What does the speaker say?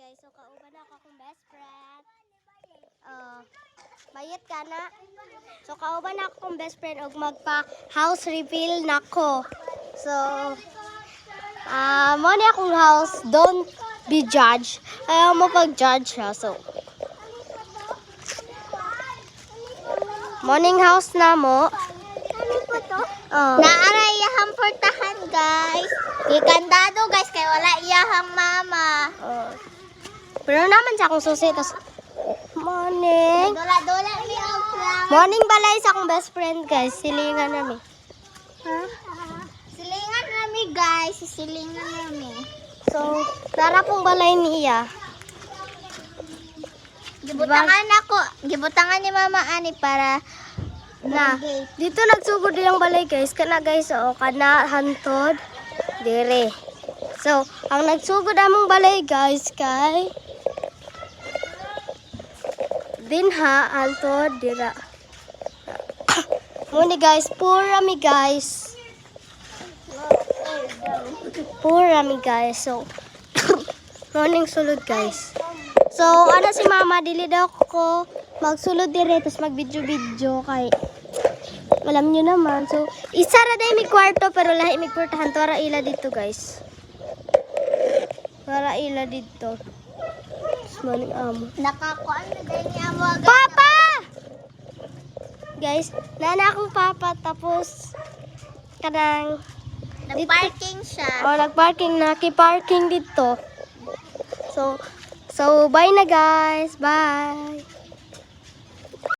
guys, so kauban ako akong best friend. Bayit ka na. So kauban ako akong best friend og magpa house reveal nako. So mo ni akong house, don't be judged. Ayaw mo pag-judge ha. So morning house na mo. Naaray iyahang portahan, guys. Ikandado, guys, kay wala iyahang mama. Pero naman sa akong susi. Tas, morning. Dola-dola ni ang flower. Morning balay sa akong best friend, guys. Silingan namin. Silingan nami, guys. Silingan nami. So, tara pong balay niya. Gibutangan ako. Gibutangan ni Mama Ani para Na, dito nagsugod yung balay, guys. Kana, guys, kana hantod. Dire. So, ang nagsugod among balay, guys, kay dinha hantod dira. Muni, guys, pura mi, guys. Pura mi, guys. So, morning sulod, guys. So, ano si Mama, dili daw ko magsulod dire, tapos mag-video-video kay alam nyo naman. So, isa ra day may kwarto, pero lahi may portahan. Tara ila dito, guys. Tara ila dito. Tapos maning amo. nakakuan na din niya mo. Papa! Guys, nana akong papa, tapos kadang Nag-parking siya. nag-parking na, parking dito. So, bye na, guys. Bye.